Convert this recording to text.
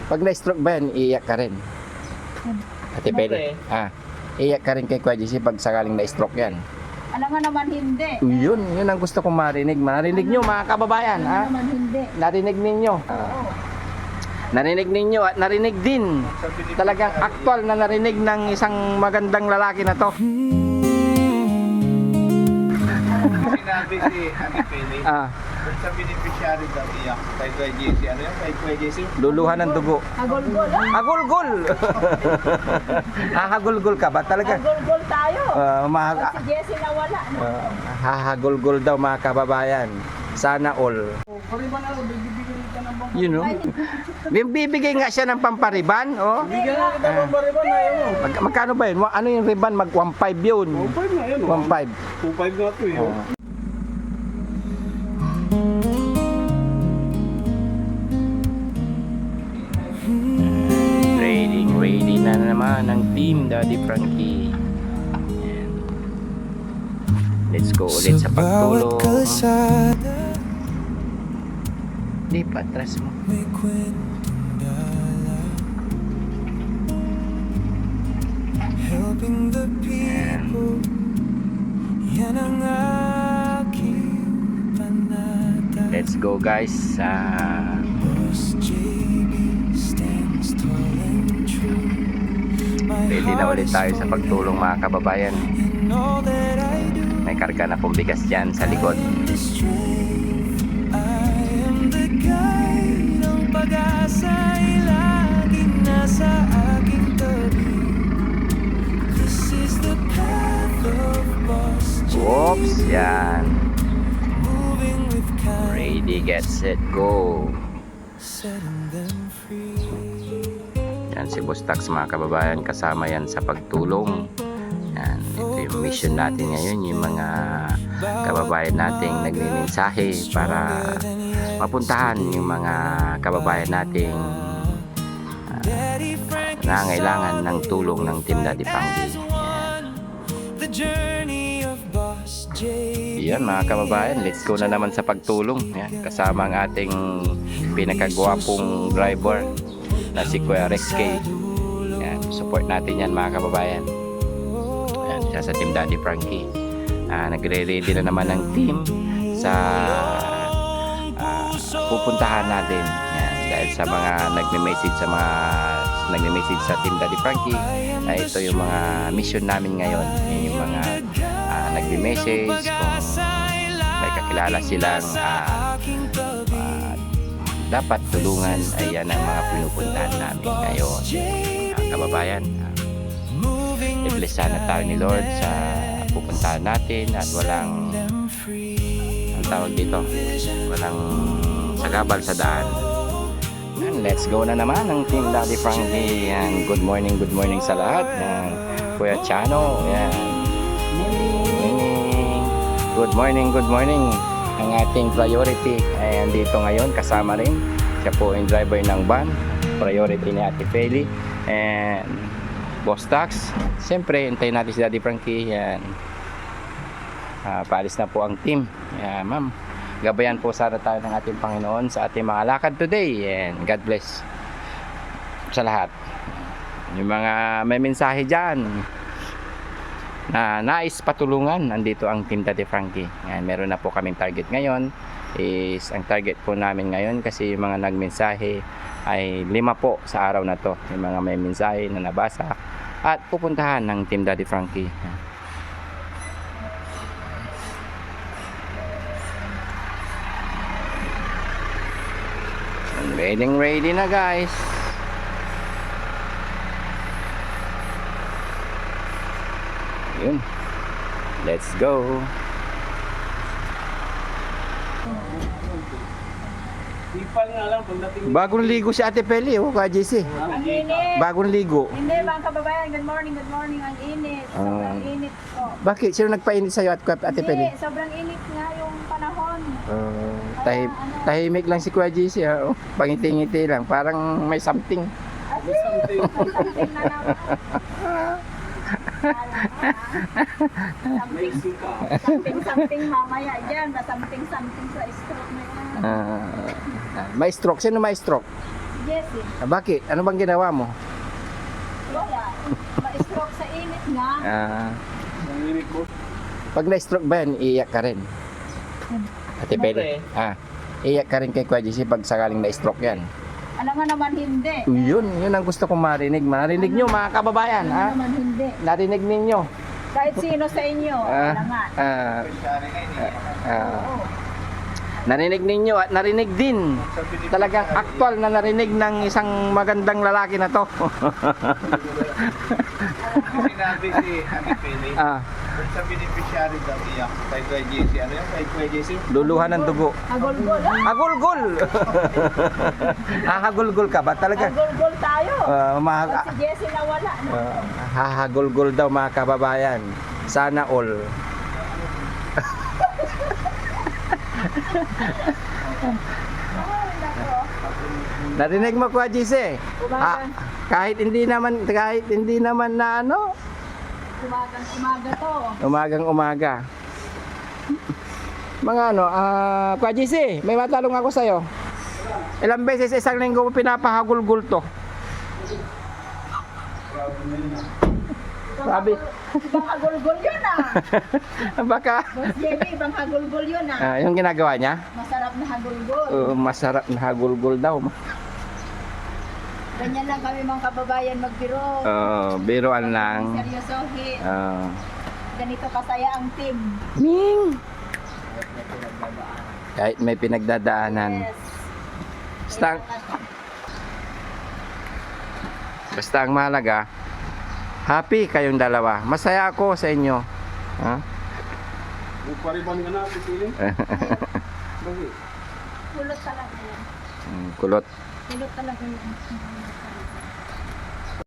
Pag na-stroke ba yan, iiyak ka rin? Ate Peli, iiyak ka rin kay Kuya JC pag sakaling na-stroke yan. Alam nga naman hindi. Yun ang gusto kong marinig. Marinig nyo mga kababayan. Alam nga naman hindi. Narinig ninyo. Narinig ninyo at narinig din. Talagang aktual na narinig ng isang magandang lalaki na to. Sinabi si Ate Peli, kung sa beneficiary daw iyak kay Kuya JC, ano yung kay Kuya JC? Luluhan ng dugo. Hagulgol. Hagulgol! Hahagulgol ka ba talaga? Hagulgol tayo. Si Jessie nawala. No? Hahagulgol daw mga kababayan. Sana all. You know? Bibigay nga siya ng pampariban, oh. Bigyan na kita ng bariban na yun. Magkano ba yun? Ano yung riban? Mag 1.5 yun. 2.5 na yun. 1.5. 2.5 nga ito yun. Ready na naman ang team Daddy Frankie. Ayan. Let's go ulit sa pagtulong. Di pa, atras mo. Ayan. Let's go guys. Ready na ulit tayo sa pagtulong mga kababayan. May karga na pong bigas dyan sa likod. Oops, yan. Ready, get set, go. Yan si Boss Tax mga kababayan, kasama yan sa pagtulong. Yan, ito yung mission natin ngayon, yung mga kababayan nating nagmimensahe para mapuntahan yung mga kababayan nating nangailangan ng tulong ng Team Daddy Frankie. Yan mga kababayan, let's go na naman sa pagtulong. Yan, kasama ang ating pinakagwapong driver na si Kuya Rex K. Yan, support natin yan mga kababayan. Yan, siya sa Team Daddy Frankie. Nagre-ready na naman ng team sa pupuntahan natin. Yan, dahil sa mga nagme-message sa Team Daddy Frankie, ito yung mga mission namin ngayon. Yung mga nagme-message kung may kakilala silang dapat tulungan, ay yan ang mga pinupuntahan namin ngayon. Kababayan, i-bless sana tayo ni Lord sa pupuntahan natin at walang ang tawag dito, walang sagabal sa daan. And let's go na naman ang Team Daddy Frankie. And good morning sa lahat ng Kuya Chano. Yan. Good morning. Ang ating priority ay andito ngayon, kasama rin. Siya po yung driver ng van. Priority ni Ate Peli and Boss Tax. Siyempre, hintayin natin si Daddy Frankie. Yan. Paalis na po ang team. Yan, ma'am. Gabayan po sana tayo ng ating Panginoon sa ating mga lakad today. And God bless sa lahat. Yung mga may mensahe dyan na nais patulungan, andito ang Team Daddy Frankie. Yan, meron na po kaming target ngayon. Ang target po namin ngayon, kasi yung mga nagmensahe ay 5 po sa araw na to. Yung mga may mensahe na nabasa at pupuntahan ng Team Daddy Frankie. Ready na guys. Yun. Let's go. Ipal nga lang pagdating. Bagong ligo si Ate Peli, oh, Kuya JC. Ang init. Bagong ligo. Hindi mga kababayan, good morning. Ang init. Sobrang init po. Bakit? Sino nagpainit sa'yo at Ate Peli? Hindi, sobrang init nga yung panahon. Tahimik lang si Kuya JC, ha? Oh, pangiti-ngiti lang. Parang may something. Something na naman. Something mamaya dyan. Something sa stroke na yan. May stroke. Sino may stroke? Jessie. Bakit? Ano bang ginawa mo? Wala. Ma-stroke sa init nga. Nanginig ko. Pag na-stroke ba yan, iiyak ka rin? Ate Pele. Iiyak ka rin kay Kuya JC pag sakaling na-stroke yan. Ano nga naman hindi? Yun ang gusto kong marinig. Marinig nyo mga kababayan. Ano naman hindi? Narinig ninyo. Kahit sino sa inyo, alangan. Beneficiary nga iniyak. Oo. Narinig ninyo at narinig din. Sa beneficiary, Talagang aktual na narinig ng isang magandang lalaki na to. Sinabi si Ate Pele. Kung sa beneficiary daw iyak kay Kuya JC. Ano yung kay Kuya JC? Luluhan ng dugo. Agol-gol. Agulgul! Hahagulgul ka ba talaga? Agol-gol tayo. Pag si Jessie nawala. No? Hahagulgul daw mga kababayan. Sana all. Narinig mo Kuya JC? Kahit hindi naman na ano, Umaga to. umagang umaga. Mga ano, Kuya JC, may matanong ako sa'yo. Ilang beses sa isang linggo mo pinapahagulgul to? Sabi, Ibang hagulgol yun baka Boss Jenny, ibang hagulgol yun yung ginagawa niya? Masarap na hagulgol. Masarap na hagulgul daw. Ganyan lang kami mga kababayan magbiro. Biruan lang. Seryosohin. Ah. Ganito kasaya ang team. Ming! Kahit may pinagdadaanan. Yes. Basta ang mahalaga, happy kayong dalawa. Masaya ako sa inyo. Ha? Pariban nga na, Ate Pele. Kulot talaga yan. Kulot. Kulot talaga yan.